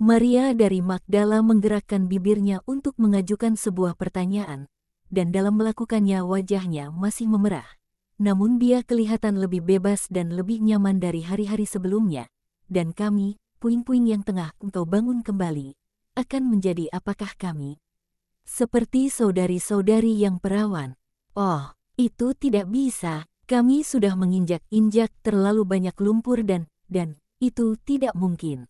Maria dari Magdala menggerakkan bibirnya untuk mengajukan sebuah pertanyaan, dan dalam melakukannya wajahnya masih memerah. Namun dia kelihatan lebih bebas dan lebih nyaman dari hari-hari sebelumnya. Dan kami, puing-puing yang tengah engkau bangun kembali, akan menjadi apakah kami? Seperti saudari-saudari yang perawan. Oh, itu tidak bisa. Kami sudah menginjak-injak terlalu banyak lumpur dan itu tidak mungkin.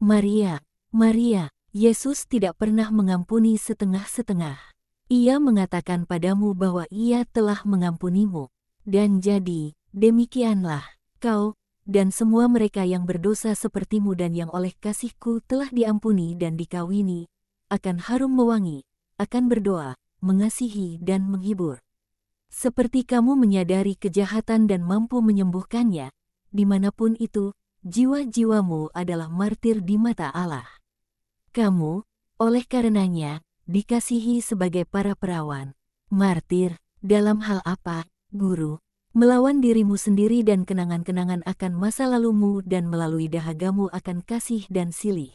Maria, Maria, Yesus tidak pernah mengampuni setengah-setengah. Ia mengatakan padamu bahwa ia telah mengampunimu. Dan jadi, demikianlah, kau, dan semua mereka yang berdosa sepertimu dan yang oleh kasihku telah diampuni dan dikawini, akan harum mewangi, akan berdoa, mengasihi dan menghibur. Seperti kamu menyadari kejahatan dan mampu menyembuhkannya, dimanapun itu, jiwa-jiwamu adalah martir di mata Allah. Kamu, oleh karenanya, dikasihi sebagai para perawan. Martir, dalam hal apa, Guru? Melawan dirimu sendiri dan kenangan-kenangan akan masa lalumu dan melalui dahagamu akan kasih dan silih.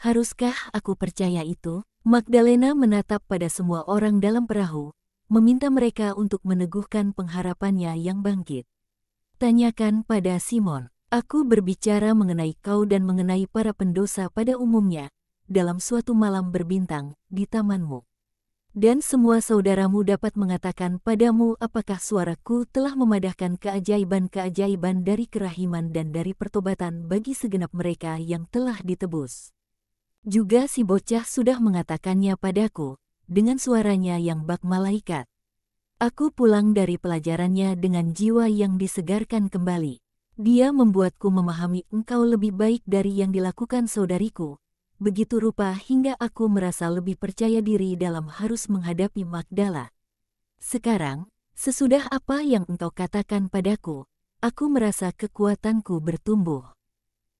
Haruskah aku percaya itu? Magdalena menatap pada semua orang dalam perahu, meminta mereka untuk meneguhkan pengharapannya yang bangkit. Tanyakan pada Simon. Aku berbicara mengenai kau dan mengenai para pendosa pada umumnya, dalam suatu malam berbintang, di tamanmu. Dan semua saudaramu dapat mengatakan padamu apakah suaraku telah memadahkan keajaiban-keajaiban dari kerahiman dan dari pertobatan bagi segenap mereka yang telah ditebus. Juga si bocah sudah mengatakannya padaku, dengan suaranya yang bak malaikat. Aku pulang dari pelajarannya dengan jiwa yang disegarkan kembali. Dia membuatku memahami engkau lebih baik dari yang dilakukan saudariku. Begitu rupa hingga aku merasa lebih percaya diri dalam harus menghadapi Magdala. Sekarang, sesudah apa yang engkau katakan padaku, aku merasa kekuatanku bertumbuh.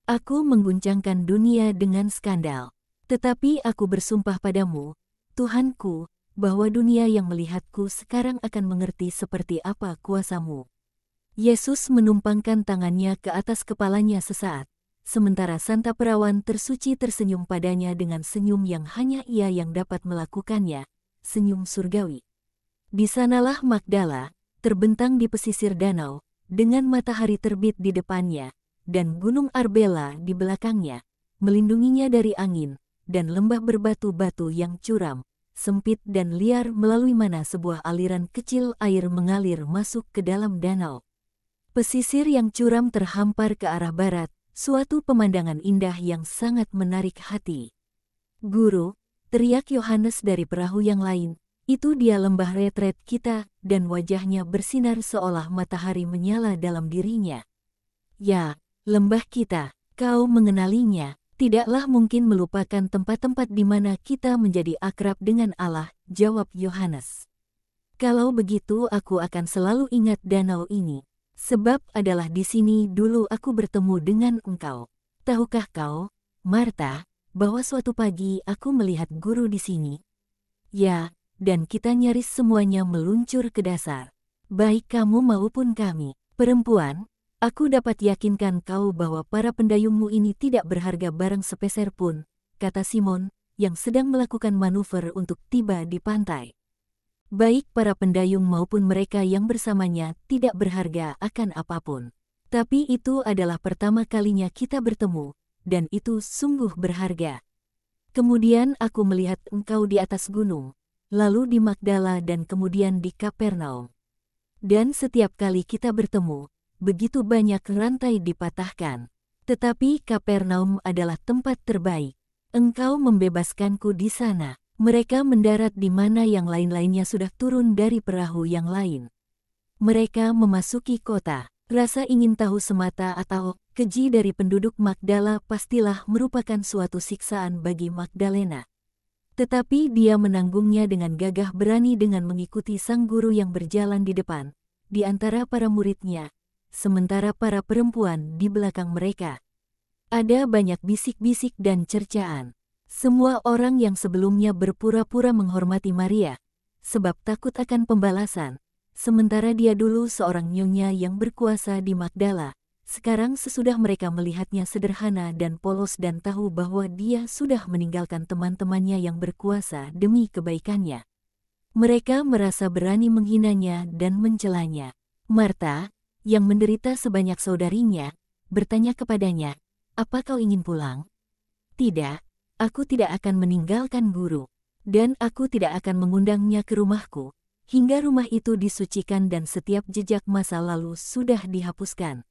Aku mengguncangkan dunia dengan skandal. Tetapi aku bersumpah padamu, Tuhanku, bahwa dunia yang melihatku sekarang akan mengerti seperti apa kuasamu. Yesus menumpangkan tangannya ke atas kepalanya sesaat, sementara Santa Perawan tersuci tersenyum padanya dengan senyum yang hanya ia yang dapat melakukannya, senyum surgawi. Di sanalah Magdala, terbentang di pesisir danau, dengan matahari terbit di depannya, dan gunung Arbela di belakangnya, melindunginya dari angin, dan lembah berbatu-batu yang curam, sempit dan liar melalui mana sebuah aliran kecil air mengalir masuk ke dalam danau. Pesisir yang curam terhampar ke arah barat, suatu pemandangan indah yang sangat menarik hati. Guru, teriak Yohanes dari perahu yang lain, itu dia lembah retret kita, dan wajahnya bersinar seolah matahari menyala dalam dirinya. Ya, lembah kita, kau mengenalinya, tidaklah mungkin melupakan tempat-tempat di mana kita menjadi akrab dengan Allah, jawab Yohanes. Kalau begitu aku akan selalu ingat danau ini. Sebab adalah di sini dulu aku bertemu dengan engkau. Tahukah kau, Marta, bahwa suatu pagi aku melihat guru di sini? Ya, dan kita nyaris semuanya meluncur ke dasar. Baik kamu maupun kami, perempuan, aku dapat yakinkan kau bahwa para pendayungmu ini tidak berharga barang sepeser pun, kata Simon, yang sedang melakukan manuver untuk tiba di pantai. Baik para pendayung maupun mereka yang bersamanya tidak berharga akan apapun. Tapi itu adalah pertama kalinya kita bertemu, dan itu sungguh berharga. Kemudian aku melihat engkau di atas gunung, lalu di Magdala dan kemudian di Kapernaum. Dan setiap kali kita bertemu, begitu banyak rantai dipatahkan. Tetapi Kapernaum adalah tempat terbaik. Engkau membebaskanku di sana. Mereka mendarat di mana yang lain-lainnya sudah turun dari perahu yang lain. Mereka memasuki kota. Rasa ingin tahu semata atau keji dari penduduk Magdala pastilah merupakan suatu siksaan bagi Magdalena. Tetapi dia menanggungnya dengan gagah berani dengan mengikuti sang guru yang berjalan di depan, di antara para muridnya, sementara para perempuan di belakang mereka. Ada banyak bisik-bisik dan cercaan. Semua orang yang sebelumnya berpura-pura menghormati Maria, sebab takut akan pembalasan, sementara dia dulu seorang nyonya yang berkuasa di Magdala, Sekarang sesudah mereka melihatnya sederhana dan polos dan tahu bahwa dia sudah meninggalkan teman-temannya yang berkuasa demi kebaikannya, mereka merasa berani menghinanya dan mencelanya. Marta, yang menderita sebanyak saudarinya, bertanya kepadanya, "Apa kau ingin pulang?" "Tidak, aku tidak akan meninggalkan guru, dan aku tidak akan mengundangnya ke rumahku, hingga rumah itu disucikan dan setiap jejak masa lalu sudah dihapuskan.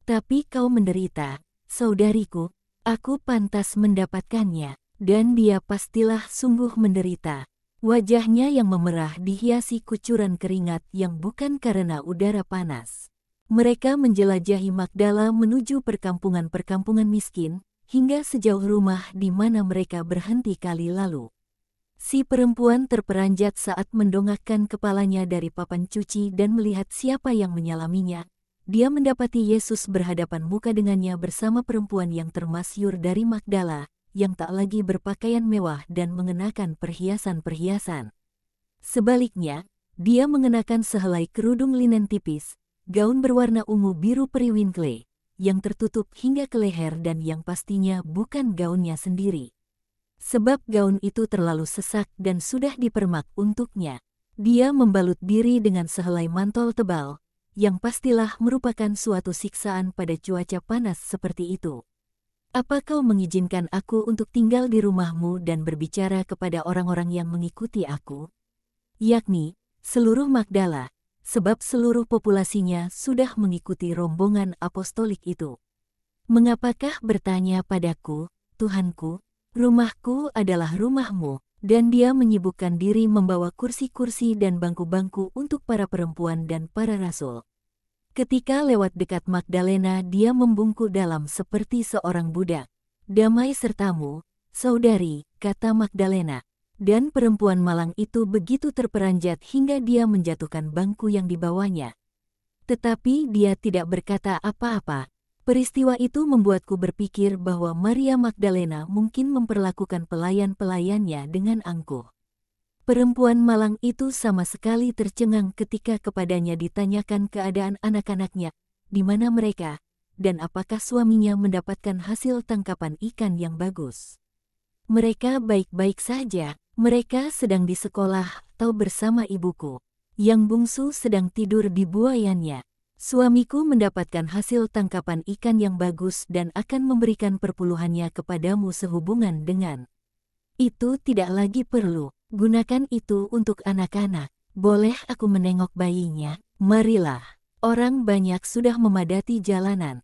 Tapi kau menderita, saudariku, aku pantas mendapatkannya, dan dia pastilah sungguh menderita." Wajahnya yang memerah dihiasi kucuran keringat yang bukan karena udara panas. Mereka menjelajahi Magdala menuju perkampungan-perkampungan miskin, hingga sejauh rumah di mana mereka berhenti kali lalu. Si perempuan terperanjat saat mendongakkan kepalanya dari papan cuci dan melihat siapa yang menyalaminya. Dia mendapati Yesus berhadapan muka dengannya bersama perempuan yang termasyur dari Magdala, yang tak lagi berpakaian mewah dan mengenakan perhiasan-perhiasan. Sebaliknya, dia mengenakan sehelai kerudung linen tipis, gaun berwarna ungu biru periwinkle, yang tertutup hingga ke leher dan yang pastinya bukan gaunnya sendiri. Sebab gaun itu terlalu sesak dan sudah dipermak untuknya. Dia membalut diri dengan sehelai mantol tebal, yang pastilah merupakan suatu siksaan pada cuaca panas seperti itu. "Apa kau mengizinkan aku untuk tinggal di rumahmu dan berbicara kepada orang-orang yang mengikuti aku?" Yakni, seluruh Magdala, sebab seluruh populasinya sudah mengikuti rombongan apostolik itu. "Mengapakah bertanya padaku, Tuhanku? Rumahku adalah rumahmu." Dan dia menyibukkan diri membawa kursi-kursi dan bangku-bangku untuk para perempuan dan para rasul. Ketika lewat dekat Magdalena, dia membungkuk dalam seperti seorang budak. "Damai sertamu, saudari," kata Magdalena. Dan perempuan malang itu begitu terperanjat hingga dia menjatuhkan bangku yang dibawanya. Tetapi dia tidak berkata apa-apa. Peristiwa itu membuatku berpikir bahwa Maria Magdalena mungkin memperlakukan pelayan-pelayannya dengan angkuh. Perempuan malang itu sama sekali tercengang ketika kepadanya ditanyakan keadaan anak-anaknya, di mana mereka, dan apakah suaminya mendapatkan hasil tangkapan ikan yang bagus. "Mereka baik-baik saja, mereka sedang di sekolah atau bersama ibuku. Yang bungsu sedang tidur di buayannya. Suamiku mendapatkan hasil tangkapan ikan yang bagus dan akan memberikan perpuluhannya kepadamu sehubungan dengan itu. Tidak lagi perlu, gunakan itu untuk anak-anak. Boleh aku menengok bayinya? Marilah, orang banyak sudah memadati jalanan."